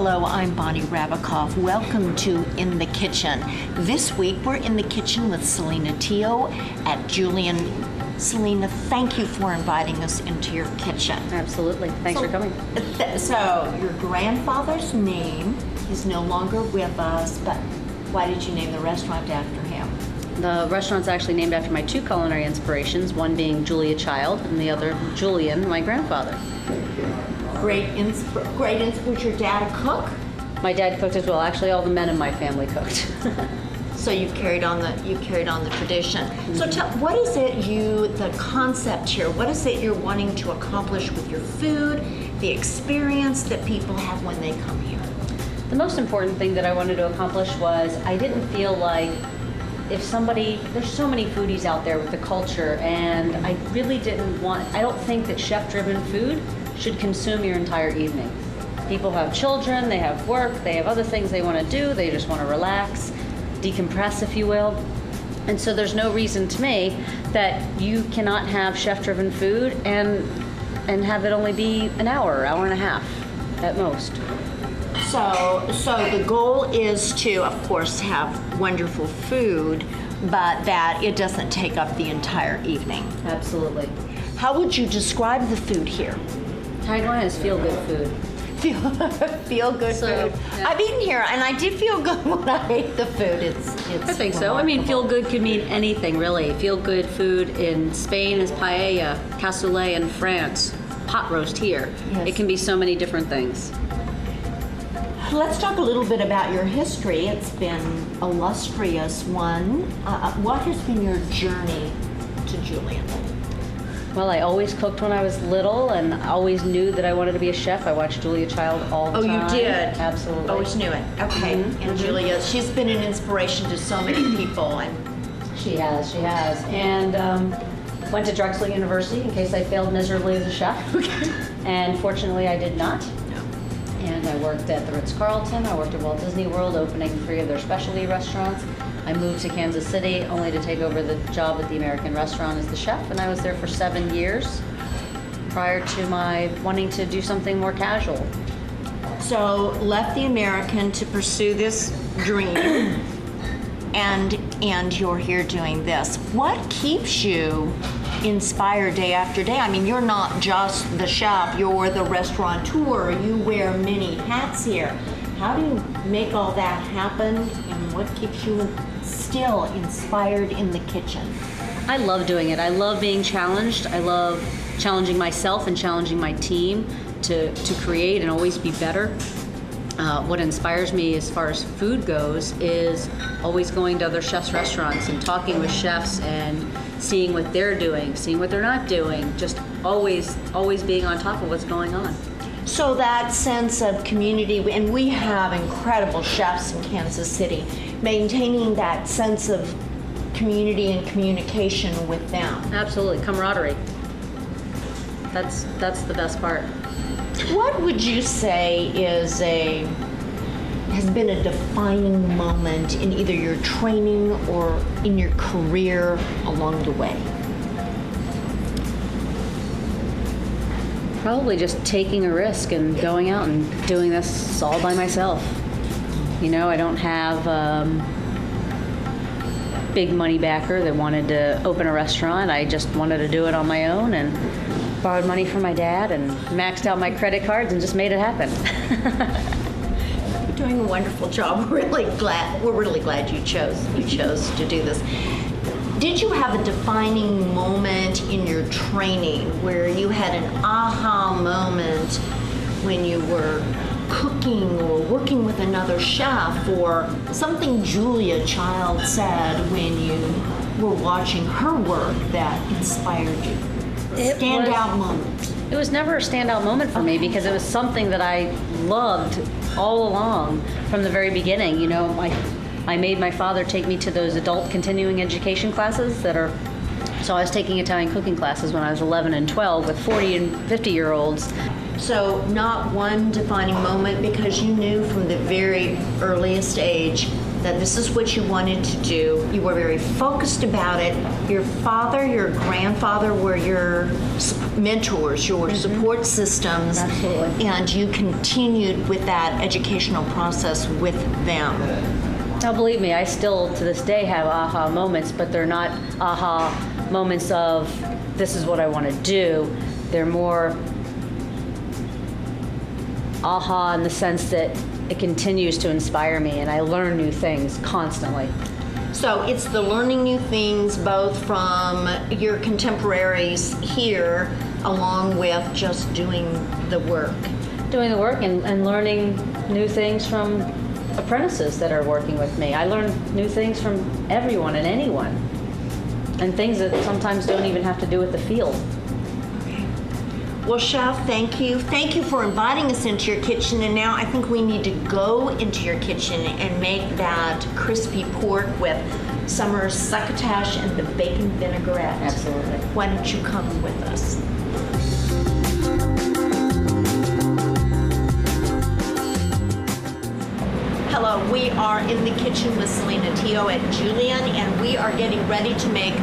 Hello, I'm Bonnie Rabikoff. Welcome to In the Kitchen. This week we're in the kitchen with Selena Teo at Julian. Selena, thank you for inviting us into your kitchen. Absolutely. Thanks for coming. So, your grandfather's name, he's no longer with us, but why did you name the restaurant after him? The restaurant's actually named after my two culinary inspirations, one being Julia Child and the other Julian, my grandfather. Great was your dad a cook? My dad cooked as well. Actually, all the men in my family cooked. So you carried on the tradition. So tell, what is it the concept here, what is it you're wanting to accomplish with your food, the experience that people have when they come here? The most important thing that I wanted to accomplish was I didn't feel like there's so many foodies out there with the culture, and I really I don't think that chef-driven food should consume your entire evening. People have children, they have work, they have other things they want to do, they just want to relax, decompress, if you will. And so there's no reason to me that you cannot have chef-driven food and have it only be an hour and a half at most. So the goal is to, of course, have wonderful food, but that it doesn't take up the entire evening. Absolutely. How would you describe the food here? Tagline is feel good food. Feel good food. Yeah. I've eaten here, and I did feel good when I ate the food. It's I think so. I mean, feel good could mean anything, really. Feel good food in Spain is paella, cassoulet in France, pot roast here. Yes. It can be so many different things. Let's talk a little bit about your history. It's been an illustrious one. What has been your journey to Julian? Well, I always cooked when I was little, and I always knew that I wanted to be a chef. I watched Julia Child all the time. Oh, you did? Absolutely. Always knew it. Okay. And Julia, she's been an inspiration to so many people. And She has. And went to Drexel University in case I failed miserably as a chef. Okay. And fortunately, I did not. No. And I worked at the Ritz-Carlton. I worked at Walt Disney World, opening 3 of their specialty restaurants. I moved to Kansas City only to take over the job at the American Restaurant as the chef, and I was there for 7 years prior to my wanting to do something more casual. So left the American to pursue this dream, and you're here doing this. What keeps you inspired day after day? I mean, you're not just the chef, you're the restaurateur. You wear many hats here. How do you make all that happen, and what keeps you still inspired in the kitchen? I love doing it. I love being challenged. I love challenging myself and challenging my team to create and always be better. What inspires me as far as food goes is always going to other chefs' restaurants and talking with chefs and seeing what they're doing, seeing what they're not doing, just always being on top of what's going on. So that sense of community, and we have incredible chefs in Kansas City, maintaining that sense of community and communication with them. Absolutely, camaraderie. That's the best part. What would you say has been a defining moment in either your training or in your career along the way? Probably just taking a risk and going out and doing this all by myself. You know, I don't have big money backer that wanted to open a restaurant. I just wanted to do it on my own and borrowed money from my dad and maxed out my credit cards and just made it happen. You're doing a wonderful job. We're really glad you chose to do this. Did you have a defining moment in your training where you had an aha moment when you were cooking or working with another chef, or something Julia Child said when you were watching her work that inspired you? Standout moment. It was never a standout moment for me because it was something that I loved all along from the very beginning. You know, I made my father take me to those adult continuing education classes so I was taking Italian cooking classes when I was 11 and 12 with 40 and 50-year-olds. So not one defining moment, because you knew from the very earliest age that this is what you wanted to do. You were very focused about it. Your father, your grandfather were your mentors, your support systems. Absolutely. And you continued with that educational process with them. Now, believe me, I still to this day have aha moments, but they're not aha moments of this is what I want to do. They're more aha in the sense that it continues to inspire me and I learn new things constantly. So it's the learning new things both from your contemporaries here along with just doing the work. Doing the work and learning new things from apprentices that are working with me. I learn new things from everyone and anyone, and things that sometimes don't even have to do with the field. Well, Chef, thank you. Thank you for inviting us into your kitchen, and now I think we need to go into your kitchen and make that crispy pork with summer succotash and the bacon vinaigrette. Absolutely. Why don't you come with us? Hello, we are in the kitchen with Selena Tio at Julian, and we are getting ready to make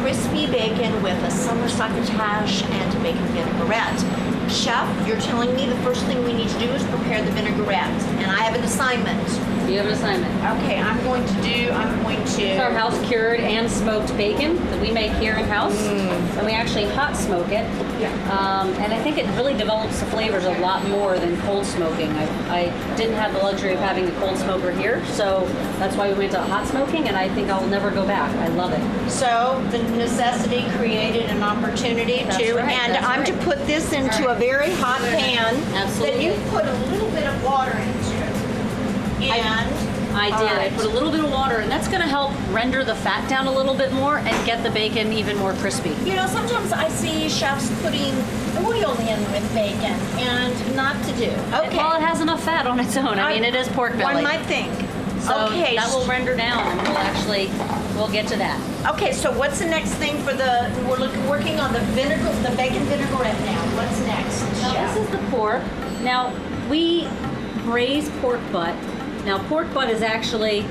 crispy bacon with a summer succotash and a bacon vinaigrette. Chef, you're telling me the first thing we need to do is prepare the vinaigrette, and I have an assignment. You have an assignment. Okay, I'm going to... It's our house cured and smoked bacon that we make here in house, and we actually hot smoke it. Yeah. And I think it really develops the flavors a lot more than cold smoking. I didn't have the luxury of having a cold smoker here, so that's why we went to hot smoking, and I think I'll never go back. I love it. So the necessity created an opportunity That's to, right, and that's I'm right. to put this into a very hot pan that Absolutely. you put a little bit of water into. And I all did. right. I put a little bit of water, and that's going to help render the fat down a little bit more and get the bacon even more crispy. You know, sometimes I see chefs putting oil in with bacon, and not to do. Okay. Well, it has enough fat on its own. I mean, it is pork belly. One might think. So okay. that will render down, and we'll get to that. Okay, so what's the next thing for the? We're working on the bacon vinaigrette now. What's next, Now, Chef? this is the pork. Now, we braise pork butt. Now, pork butt is actually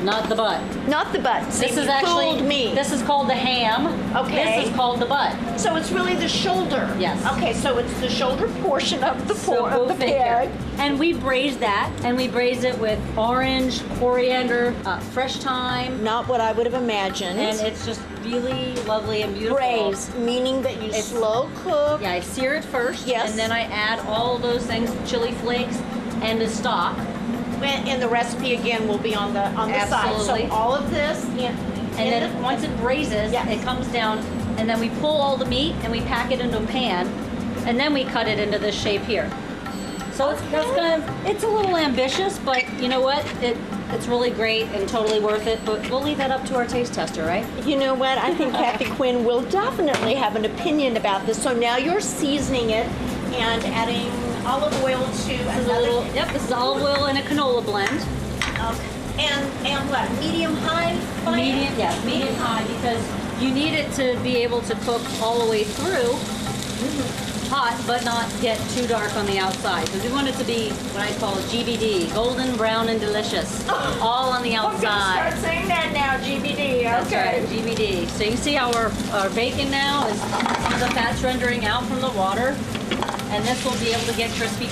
not the butt. Not the butt. See, This is you actually fooled me. This is called the ham. Okay. This is called the butt. So it's really the shoulder. Yes. Okay, so it's the shoulder portion of the So pork go of the figure. pig. And we braise that, and we braise it with orange, coriander, fresh thyme, Not what I would have imagined. and it's just really lovely and beautiful. braised, meaning that you It's- slow cook. Yeah, I sear it first, Yes. and then I add all those things, chili flakes, and the stock. And the recipe again will be on the side. Absolutely. So all of this And then once it braises, Yes. it comes down, and then we pull all the meat and we pack it into a pan, and then we cut it into this shape here. So it's a little ambitious, but you know what? It's really great and totally worth it. But we'll leave that up to our taste tester, right? You know what? I think Kathy Quinn will definitely have an opinion about this. So now you're seasoning it and adding olive oil to This is a another. little, yep, this is olive oil and a canola blend. And what? Medium high? Fire? Medium high, because you need it to be able to cook all the way through. Hot, but not get too dark on the outside. Because we want it to be what I call GBD, golden, brown, and delicious. All on the I'm gonna outside. start saying that now, GBD. That's Okay. right, GBD. So you can see how our bacon now is the fat's rendering out from the water. And this will be able to get crispy.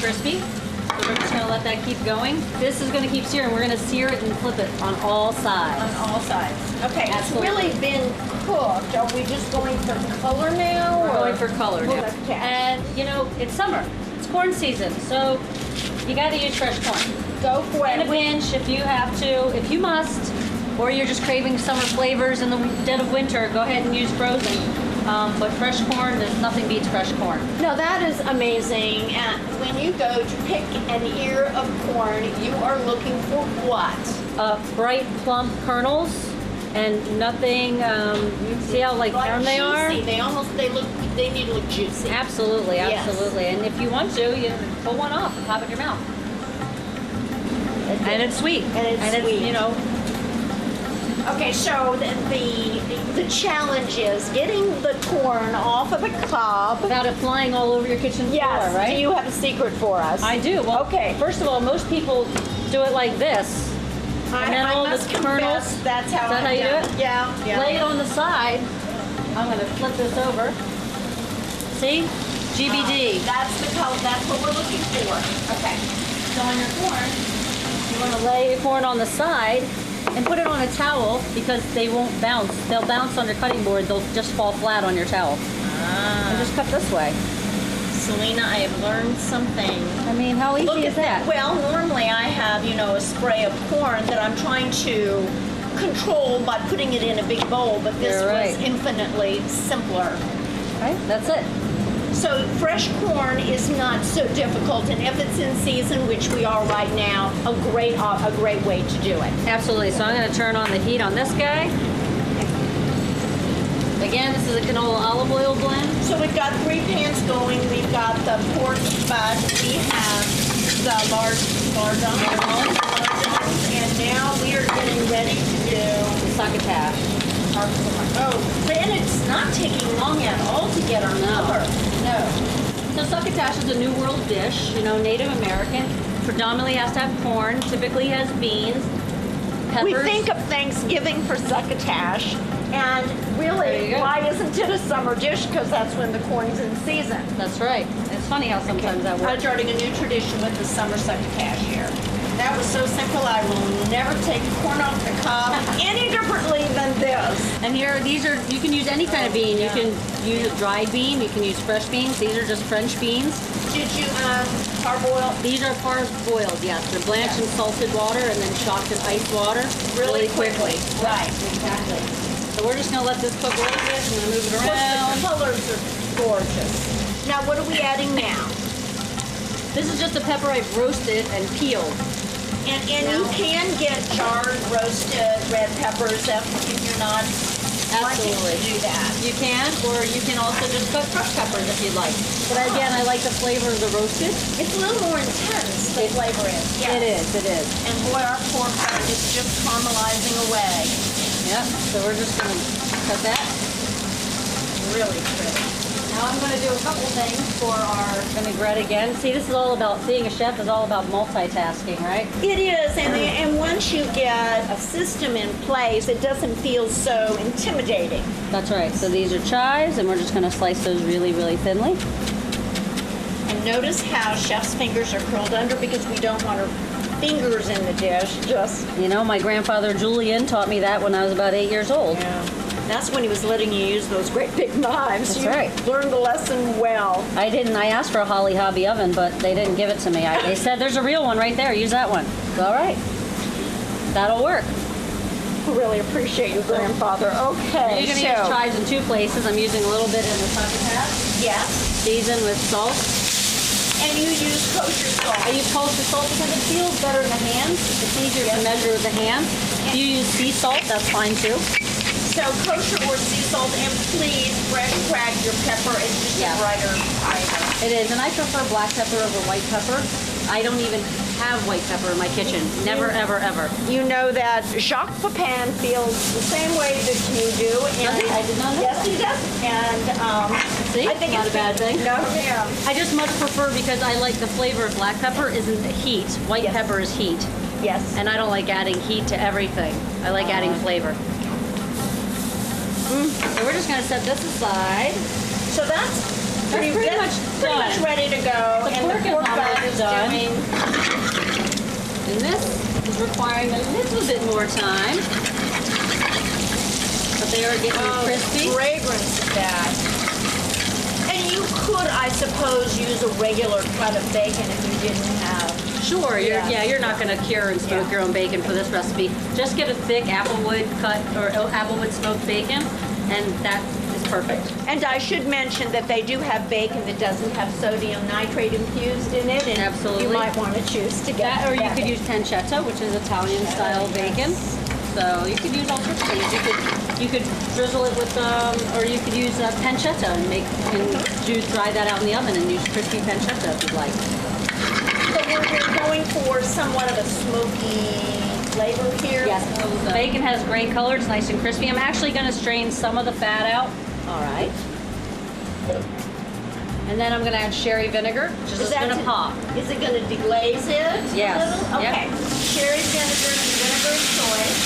So we're just gonna let that keep going. This is gonna keep searing. We're gonna sear it and flip it on all sides. On all sides. Okay, Absolutely. it's really been cooked. Are we just going for color now? We're or- going for color now. Okay. And you know, it's summer. It's corn season, so you gotta use fresh corn. Go for In a it. pinch if you have to, if you must, or you're just craving summer flavors in the dead of winter, go ahead and use frozen. But fresh corn, there's nothing beats fresh corn. No, that is amazing. And when you go to pick an ear of corn, you are looking for what? Bright plump kernels and nothing, see how like firm they are? juicy. They need to look juicy. Absolutely, Yes. absolutely. And if you want to, you pull one off and pop it in your mouth. And it's sweet. And it's sweet. You know, Okay, so the challenge is getting the corn off of the cob. without it flying all over your kitchen Yes. floor, right? Do you have a secret for us? I do. Well, Okay. First of all, most people do it like this, And then all the must kernels. confess, that's how Is that I've how you do done it? Yeah. Lay it on the side. I'm gonna flip this over. See? GBD. That's the color. That's what we're looking for. Okay. So on your corn, you want to lay your corn on the side and put it on a towel because they won't bounce. They'll bounce on your cutting board. They'll just fall flat on your towel. And just cut this way. Selena, I have learned something. I mean, how easy is that? Well, normally I have, a spray of corn that I'm trying to control by putting it in a big bowl, but this You're right. was infinitely simpler. Right? That's it. So fresh corn is not so difficult, and if it's in season, which we are right now, a great way to do it. Absolutely. So I'm going to turn on the heat on this guy. Again, this is a canola olive oil blend. So we've got 3 pans going. We've got the pork butt. We have the large lardons, and now we are getting ready to do Succotash. our corn. Oh, and it's not taking long at all to get our color. No. So succotash is a New World dish, Native American. Predominantly has to have corn, typically has beans, peppers. We think of Thanksgiving for succotash, and There you really, go. why isn't it a summer dish? Because that's when the corn's in season. That's right. It's funny how sometimes that I'm works. starting a new tradition with the summer succotash here. That was so simple, I will never take corn off the cob any differently than this. And here, you can use any kind of bean. You can use a dried bean, you can use fresh beans. These are just French beans. Did you parboil? These are parboiled, yes. They're blanched in salted water and then shocked in ice water Really quickly. Right. Exactly. So we're just going to let this cook a little bit. I'm going to move it around. The colors are gorgeous. Now, what are we adding now? This is just a pepper I've roasted and peeled. And you can get jarred, roasted red peppers if you're not wanting Absolutely. to do that. You can, or you can also just cut fresh peppers if you'd like. But again, I like the flavor of the roasted. It's a little more intense, the flavor is. Yes. It is. And boy, our pork butt is just caramelizing away. Yep, so we're just going to cut that. Really pretty. Now I'm going to do a couple things for our vinaigrette again. See, this is all about, being a chef is all about multitasking, right? It is, and once you get a system in place, it doesn't feel so intimidating. That's right. So these are chives, and we're just going to slice those really, really thinly. And notice how chef's fingers are curled under because we don't want our fingers in the dish. Just My grandfather Julian taught me that when I was about 8 years old. that's when he was letting you use those great big knives. That's You right. learned the lesson well. I didn't. I asked for a Holly Hobby oven, but they didn't give it to me. They said, there's a real one right there. Use that one. All right. That'll work. Really appreciate your grandfather. Okay, You're going to use chives in 2 places. I'm using a little bit in the succotash. yes, Season with salt. and you use kosher salt. I use kosher salt because it feels better in the hands. It's easier to measure with the hands. If you use sea salt, that's fine too. So kosher or sea salt, and please fresh crack your pepper. It's just Yeah. a brighter flavor. It is, and I prefer black pepper over white pepper. I don't even have white pepper in my kitchen. Never, ever, ever. You know that Jacques Pepin feels the same way that you do. And Does he? I did not know Yes, that. he does. And See? I think Not it's a bad thing. No, ma'am. I just much prefer, because I like the flavor of black pepper isn't the heat. White Yes. pepper is heat. Yes. And I don't like adding heat to everything. I like adding flavor. So we're just going to set this aside. So that's pretty pretty much done. ready to go. The and pork the is pork butt almost is done. doing. And this is requiring a little bit more time. But they are getting crispy. The fragrance of that. And you could, I suppose, use a regular cut of bacon if you didn't have. Sure, you're not going to cure and smoke Yeah. your own bacon for this recipe. Just get a thick applewood cut or applewood smoked bacon, and that is perfect. And I should mention that they do have bacon that doesn't have sodium nitrate infused in it, and Absolutely. you might want to choose to get That, or you could use pancetta, which is Italian style bacon. So you could use all sorts of things. You could drizzle it with, or you could use pancetta and dry that out in the oven and use crispy pancetta if you'd like. So we're going for somewhat of a smoky flavor here. Yes, the bacon has great color. It's nice and crispy. I'm actually going to strain some of the fat out. All right. And then I'm going to add sherry vinegar, which is just going to pop. Is it going to deglaze it? Yes. A little? Yep. Okay. cherry vinegar and vinegar of choice.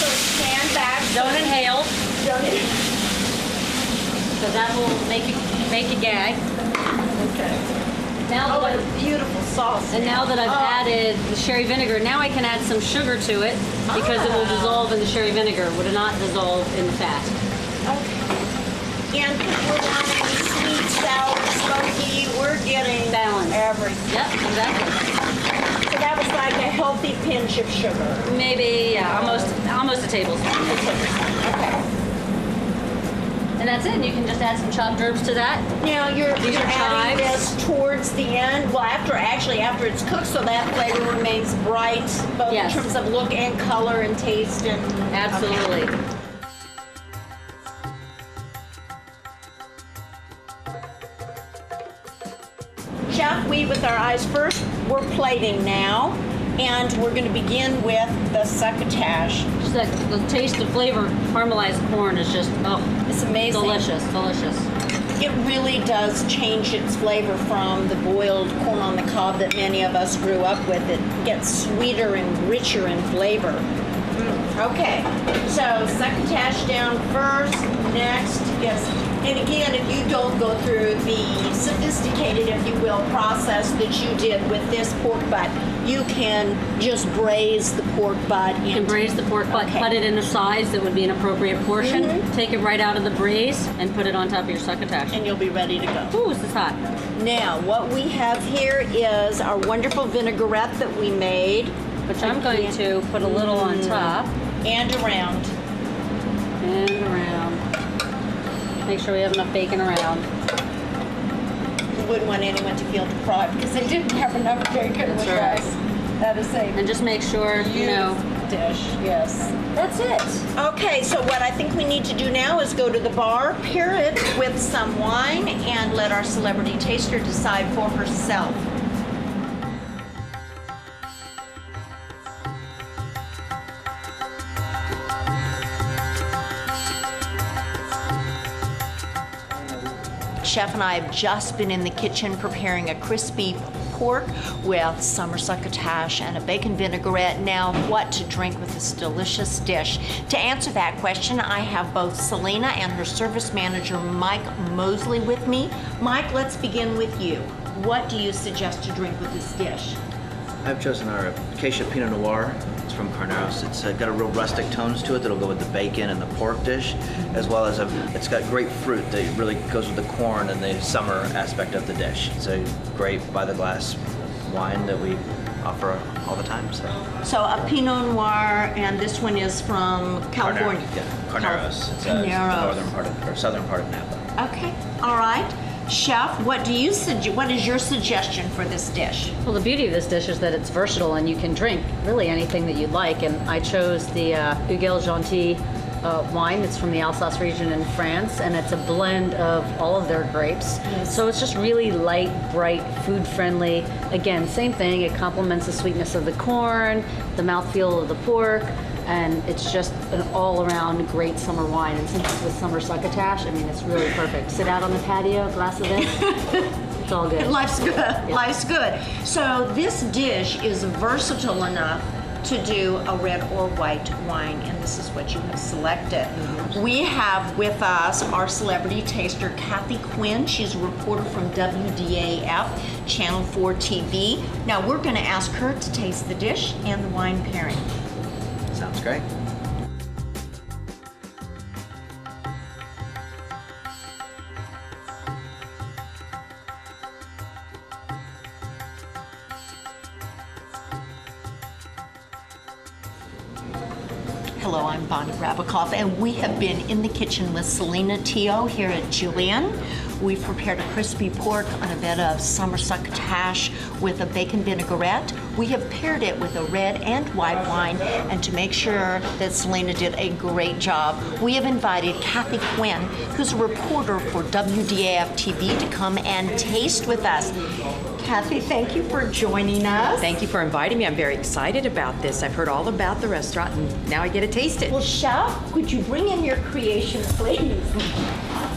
So stand back. Don't inhale, Don't inhale. because that will make a gag. Okay. Now Oh, that what a beautiful sauce. And now that I've added the sherry vinegar, now I can add some sugar to it because it will dissolve in the sherry vinegar. It would not dissolve in the fat. Okay. And we're wanting sweet, sour, smoky. We're getting Balance. everything. Yep, exactly. So that was like a healthy pinch of sugar. Maybe, yeah, almost a tablespoon. Okay. And that's it. You can just add some chopped herbs to that. Now you're These are adding chives. this towards the end. Well, after it's cooked, so that flavor remains bright, both Yes. in terms of look and color and taste and. Absolutely. Okay. Chef, we with our eyes first. We're plating now, and we're going to begin with the succotash. Just the taste, the flavor, caramelized corn is just, It's amazing. delicious, delicious. It really does change its flavor from the boiled corn on the cob that many of us grew up with. It gets sweeter and richer in flavor. Okay, so succotash down first. Next, yes. And again, if you don't go through the sophisticated, if you will, process that you did with this pork butt, you can just braise the pork butt. You can braise the pork butt, Okay. cut it in a size that would be an appropriate portion, take it right out of the braise, and put it on top of your succotash. And you'll be ready to go. Ooh, this is hot. Now, what we have here is our wonderful vinaigrette that we made. Which I'm going to put a little on top And around. and around. Make sure we have enough bacon around. We wouldn't want anyone to feel deprived because they didn't have enough bacon with right. us. That is a And just make sure, you know, dish, yes. that's it. Okay, so what I think we need to do now is go to the bar, pair it with some wine, and let our celebrity taster decide for herself. Chef and I have just been in the kitchen preparing a crispy pork with summer succotash and a bacon vinaigrette. Now, what to drink with this delicious dish? To answer that question, I have both Selena and her service manager, Mike Mosley, with me. Mike, let's begin with you. What do you suggest to drink with this dish? I've chosen our Acacia Pinot Noir. It's from Carneros. It's got a real rustic tones to it that'll go with the bacon and the pork dish, as well as it's got great fruit that really goes with the corn and the summer aspect of the dish. It's a great by the glass wine that we offer all the time. So a Pinot Noir, and this one is from California. Carneros. It's the Carneros. northern part of, or southern part of Napa. Okay, all right. Chef, what is your suggestion for this dish? Well, the beauty of this dish is that it's versatile and you can drink really anything that you'd like. And I chose the Huguel Gentil wine. It's from the Alsace region in France, and it's a blend of all of their grapes. Yes. So it's just really light, bright, food-friendly. Again, same thing. It complements the sweetness of the corn, the mouthfeel of the pork, and it's just an all-around great summer wine. And since it's with summer succotash, I mean, it's really perfect. Sit out on the patio, glass of this, it's all good. Life's good. Life's good. So this dish is versatile enough to do a red or white wine, and this is what you have selected. We have with us our celebrity taster, Kathy Quinn. She's a reporter from WDAF, Channel 4 TV. Now we're going to ask her to taste the dish and the wine pairing. Sounds great. Hello, I'm Bonnie Rabikoff, and we have been in the kitchen with Selena Teo here at Julian. We've prepared a crispy pork on a bed of summer succotash with a bacon vinaigrette. We have paired it with a red and white wine, and to make sure that Selena did a great job, we have invited Kathy Quinn, who's a reporter for WDAF TV, to come and taste with us. Kathy, thank you for joining us. Thank you for inviting me. I'm very excited about this. I've heard all about the restaurant and now I get to taste it. Well, Chef, could you bring in your creation, please?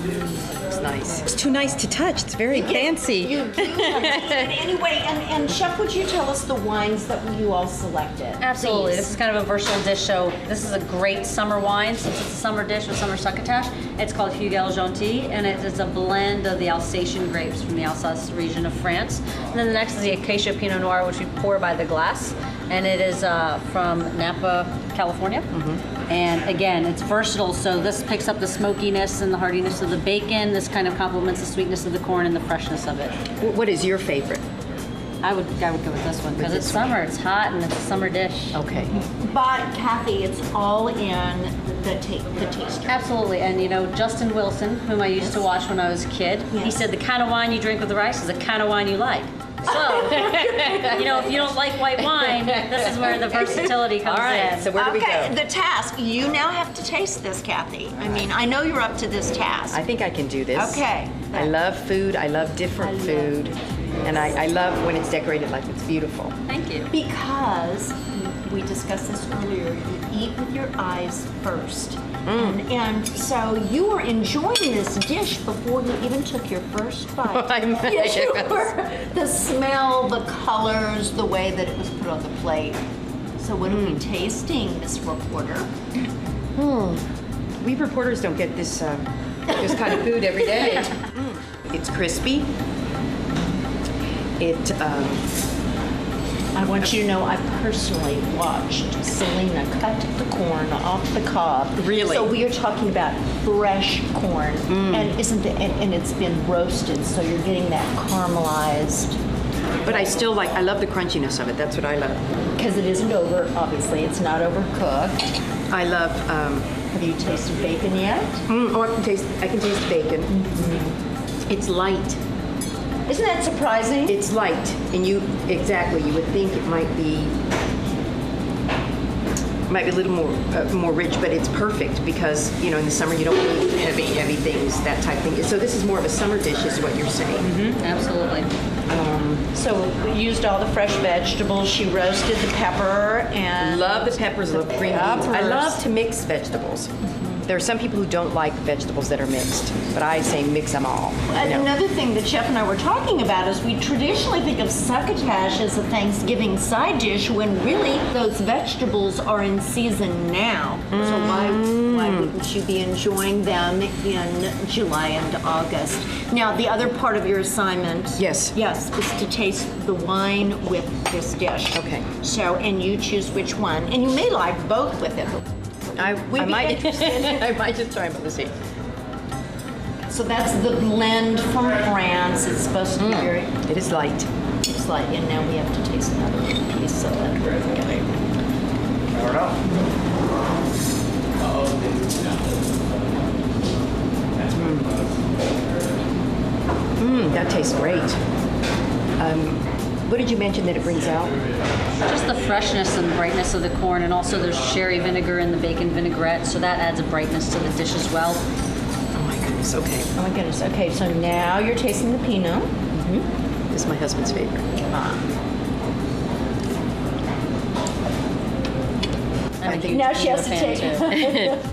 It's nice. It's too nice to touch. It's very fancy. You do. Anyway, and Chef, would you tell us the wines that you all selected? Absolutely. please? This is kind of a versatile dish. So this is a great summer wine since it's a summer dish with summer succotash. It's called Hugel Gentil, and it is a blend of the Alsatian grapes from the Alsace region of France. And then the next is the Acacia Pinot Noir, which we pour by the glass, and it is from Napa, California. And again, it's versatile, so this picks up the smokiness and the heartiness of the bacon. This kind of complements the sweetness of the corn and the freshness of it. What is your favorite? I would go with this one because it's summer, it's hot, and it's a summer dish. Okay. But Kathy, it's all in the taster. Absolutely, and you know, Justin Wilson, whom I used to watch when I was a kid, he Yes. said the kind of wine you drink with the rice is the kind of wine you like. So, you know, if you don't like white wine, this is where the versatility comes All right, in. so where do we Okay, go? the task. You now have to taste this, Kathy. I mean, I know you're up to this task. I think I can do this. Okay. I love food. I love different food. And I love when it's decorated like it's beautiful. Thank you. Because we discussed this earlier, you eat with your eyes first. And so you were enjoying this dish before you even took your first bite. Yes, you were. The smell, the colors, the way that it was put on the plate. So what are we tasting, Miss Reporter? We reporters don't get this kind of food every day. It's crispy. I want you to know I personally watched Selena cut the corn off the cob. Really? So we are talking about fresh corn, and it's been roasted, so you're getting that caramelized. But I love the crunchiness of it. That's what I love. Because it isn't over, obviously, it's not overcooked. I love, Have you tasted bacon yet? I can taste bacon. It's light. Isn't that surprising? It's light, and you would think it might be a little more rich, but it's perfect because in the summer you don't need heavy things, that type thing. So this is more of a summer dish, is what you're saying. Absolutely. So we used all the fresh vegetables. She roasted the pepper and Love the peppers, love green beans. I peppers. love to mix vegetables. There are some people who don't like vegetables that are mixed, but I say mix them all. And another thing that Chef and I were talking about is we traditionally think of succotash as a Thanksgiving side dish when really those vegetables are in season now. So why wouldn't you be enjoying them in July and August? Now, the other part of your assignment, Yes. is to taste the wine with this dish. Okay. So, and you choose which one, and you may like both with it. I We'd be might interested. I might just try them. Let's see. So that's the blend from France. It's supposed to be very. It is light. It's like, and now we have to taste another piece of it. That tastes great. What did you mention that it brings out? Just the freshness and brightness of the corn, and also there's sherry vinegar in the bacon vinaigrette, so that adds a brightness to the dish as well. Oh my goodness. Okay. Oh my goodness. Okay, so now you're tasting the Pinot. This is my husband's favorite. I'm a huge Now she has to Pinot take. fan, too.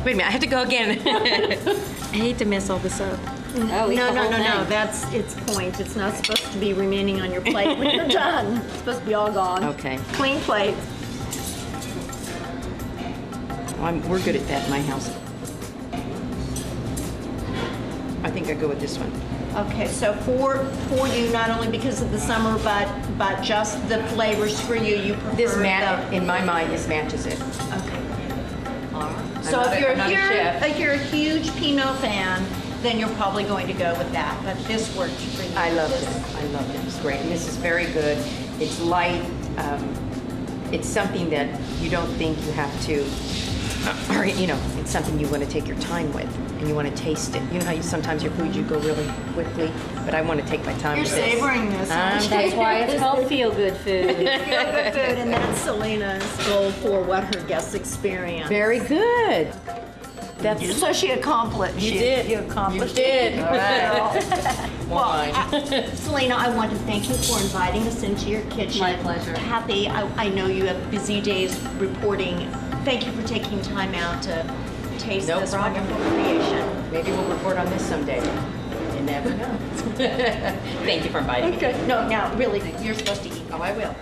Wait a minute. I have to go again. I hate to mess all this up. Oh, eat No, the no, whole no, no. thing. That's its point. It's not supposed to be remaining on your plate when you're done. It's supposed to be all gone. Okay. Clean plate. We're good at that in my house. I think I go with this one. Okay, so for you, not only because of the summer, but just the flavors for you, you prefer In my mind, this matches it. Okay. All right. I'm So not if a chef. you're a huge Pinot fan, then you're probably going to go with that. But this works for you. I love it. I love it. It's great. And this is very good. It's light. It's something that you don't think you have to, or, it's something you want to take your time with and you want to taste it. You know how sometimes your food, you go really quickly, but I want to take my time You're with this. savoring this. aren't you? That's why it's called feel-good food. Feel-good food, and that's Selena's goal for what her guests experience. Very good. That's So she accomplished. You did. You accomplished. You did. All right. Well, Selena, I want to thank you for inviting us into your kitchen. My pleasure. Kathy, I know you have busy days reporting. Thank you for taking time out to taste No this problem. wonderful creation. Maybe we'll report on this someday. You never know. Thank you for inviting me. No, now, really, you're supposed to eat. Oh, I will.